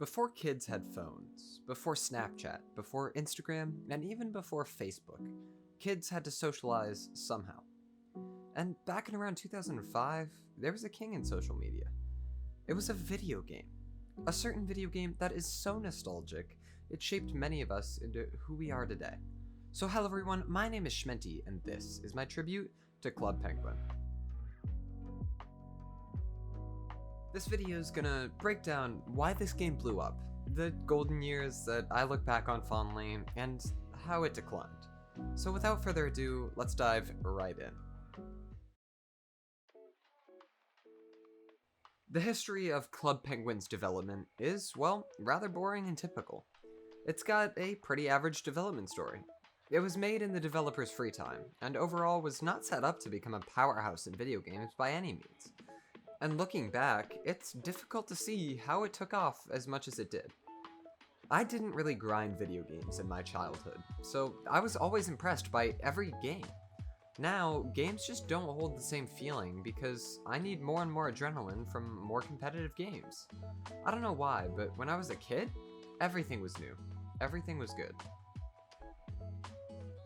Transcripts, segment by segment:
Before kids had phones, before Snapchat, before Instagram, and even before Facebook, kids had to socialize somehow. And back in around 2005, there was a king in social media. It was a video game. A certain video game that is so nostalgic, it shaped many of us into who we are today. So hello everyone, my name is Shmenty, and this is my tribute to Club Penguin. This video is gonna break down why this game blew up, the golden years that I look back on fondly, and how it declined. So without further ado, let's dive right in. The history of Club Penguin's development is, well, rather boring and typical. It's got a pretty average development story. It was made in the developer's free time, and overall was not set up to become a powerhouse in video games by any means. And looking back, it's difficult to see how it took off as much as it did. I didn't really grind video games in my childhood, so I was always impressed by every game. Now, games just don't hold the same feeling because I need more and more adrenaline from more competitive games. I don't know why, but when I was a kid, everything was new. Everything was good.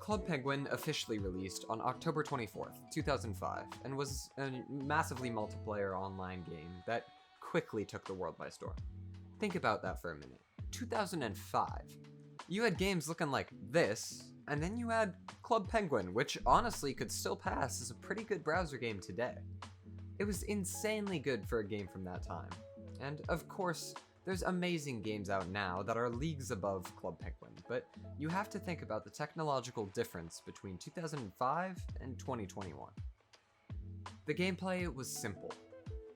Club Penguin officially released on October 24th, 2005, and was a massively multiplayer online game that quickly took the world by storm. Think about that for a minute. 2005. You had games looking like this, and then you had Club Penguin, which honestly could still pass as a pretty good browser game today. It was insanely good for a game from that time. And of course, there's amazing games out now that are leagues above Club Penguin, but you have to think about the technological difference between 2005 and 2021. The gameplay was simple.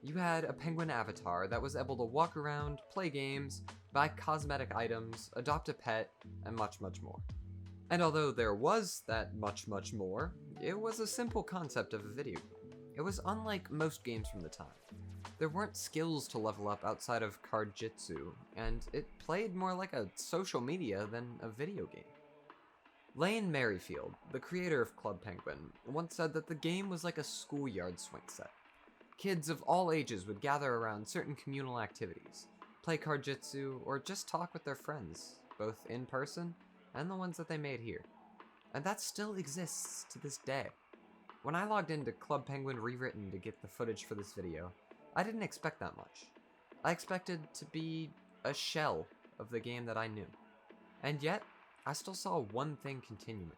You had a penguin avatar that was able to walk around, play games, buy cosmetic items, adopt a pet, and much, much more. And although there was that much, much more, it was a simple concept of a video game. It was unlike most games from the time. There weren't skills to level up outside of card jitsu, and it played more like a social media than a video game. Lane Merrifield, the creator of Club Penguin, once said that the game was like a schoolyard swing set. Kids of all ages would gather around certain communal activities, play card jitsu, or just talk with their friends, both in person and the ones that they made here. And that still exists to this day. When I logged into Club Penguin Rewritten to get the footage for this video, I didn't expect that much. I expected to be a shell of the game that I knew. And yet, I still saw one thing continuing.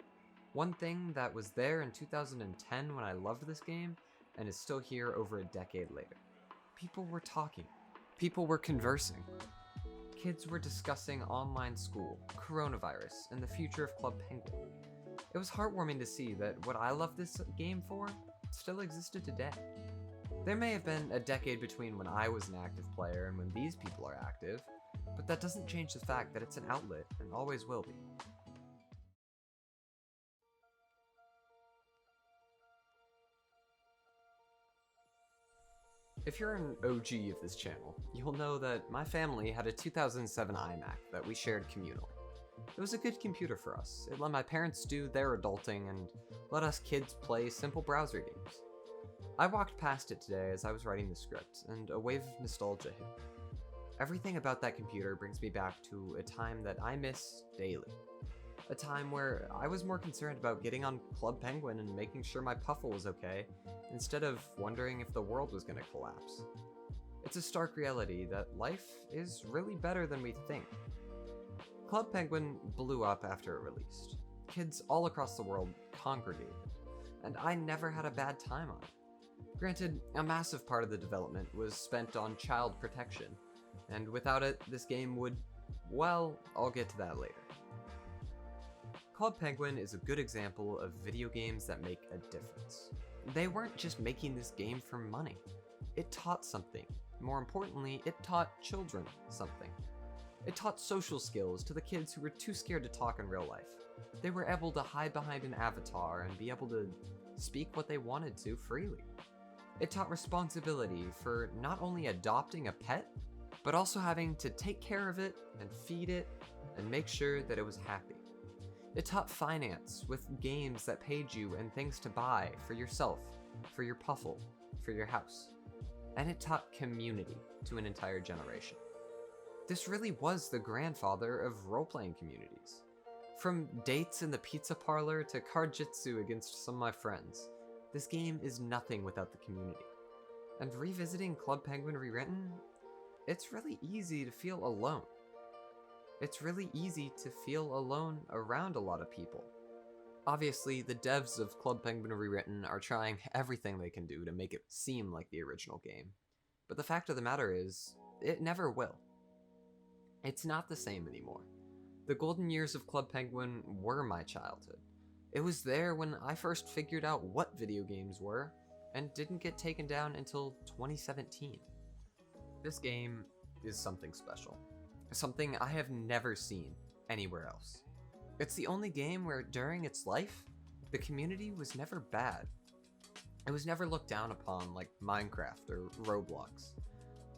One thing that was there in 2010 when I loved this game, and is still here over a decade later. People were talking. People were conversing. Kids were discussing online school, coronavirus, and the future of Club Penguin. It was heartwarming to see that what I loved this game for still existed today. There may have been a decade between when I was an active player and when these people are active, but that doesn't change the fact that it's an outlet and always will be. If you're an OG of this channel, you'll know that my family had a 2007 iMac that we shared communally. It was a good computer for us. It let my parents do their adulting and let us kids play simple browser games. I walked past it today as I was writing the script, and a wave of nostalgia hit me. Everything about that computer brings me back to a time that I miss daily. A time where I was more concerned about getting on Club Penguin and making sure my Puffle was okay, instead of wondering if the world was gonna collapse. It's a stark reality that life is really better than we think. Club Penguin blew up after it released. Kids all across the world congregated, and I never had a bad time on it. Granted, a massive part of the development was spent on child protection, and without it, this game would, well, I'll get to that later. Club Penguin is a good example of video games that make a difference. They weren't just making this game for money. It taught something. More importantly, it taught children something. It taught social skills to the kids who were too scared to talk in real life. They were able to hide behind an avatar and be able to speak what they wanted to freely. It taught responsibility for not only adopting a pet, but also having to take care of it and feed it and make sure that it was happy. It taught finance with games that paid you and things to buy for yourself, for your Puffle, for your house. And it taught community to an entire generation. This really was the grandfather of role-playing communities. From dates in the pizza parlor to card jitsu against some of my friends, this game is nothing without the community. And revisiting Club Penguin Rewritten, it's really easy to feel alone. It's really easy to feel alone around a lot of people. Obviously, the devs of Club Penguin Rewritten are trying everything they can do to make it seem like the original game. But the fact of the matter is, it never will. It's not the same anymore. The golden years of Club Penguin were my childhood. It was there when I first figured out what video games were, and didn't get taken down until 2017. This game is something special. Something I have never seen anywhere else. It's the only game where during its life, the community was never bad. It was never looked down upon like Minecraft or Roblox.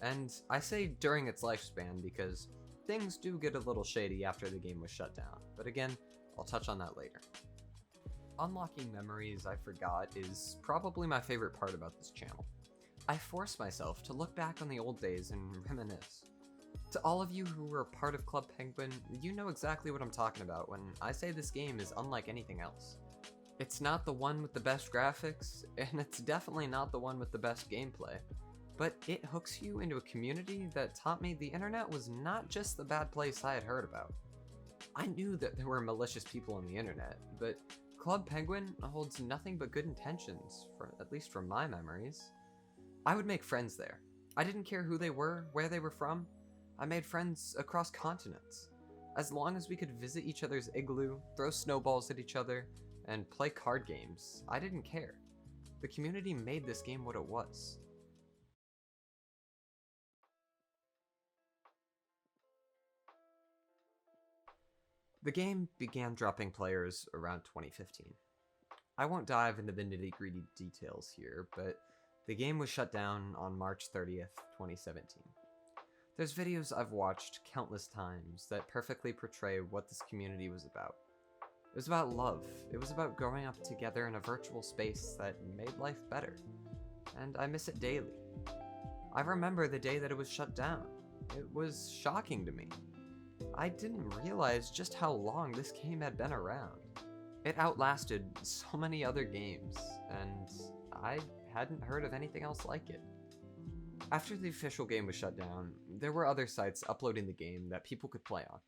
And I say during its lifespan because things do get a little shady after the game was shut down, but again, I'll touch on that later. Unlocking memories I forgot is probably my favorite part about this channel. I force myself to look back on the old days and reminisce. To all of you who were part of Club Penguin, you know exactly what I'm talking about when I say this game is unlike anything else. It's not the one with the best graphics, and it's definitely not the one with the best gameplay, but it hooks you into a community that taught me the internet was not just the bad place I had heard about. I knew that there were malicious people on the internet, but Club Penguin holds nothing but good intentions, at least from my memories. I would make friends there. I didn't care who they were, where they were from. I made friends across continents. As long as we could visit each other's igloo, throw snowballs at each other, and play card games, I didn't care. The community made this game what it was. The game began dropping players around 2015. I won't dive into the nitty-gritty details here, but the game was shut down on March 30th, 2017. There's videos I've watched countless times that perfectly portray what this community was about. It was about love. It was about growing up together in a virtual space that made life better. And I miss it daily. I remember the day that it was shut down. It was shocking to me. I didn't realize just how long this game had been around. It outlasted so many other games, and I hadn't heard of anything else like it. After the official game was shut down, there were other sites uploading the game that people could play on.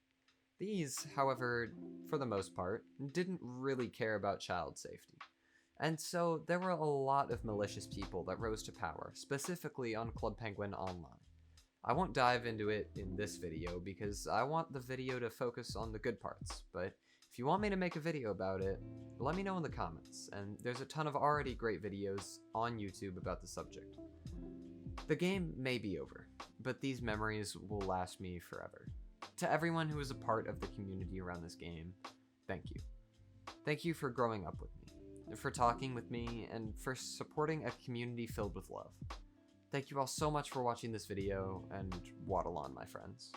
These, however, for the most part, didn't really care about child safety. And so there were a lot of malicious people that rose to power, specifically on Club Penguin Online. I won't dive into it in this video because I want the video to focus on the good parts, but if you want me to make a video about it, let me know in the comments, and there's a ton of already great videos on YouTube about the subject. The game may be over, but these memories will last me forever. To everyone who was a part of the community around this game, thank you. Thank you for growing up with me, for talking with me, and for supporting a community filled with love. Thank you all so much for watching this video, and waddle on, my friends.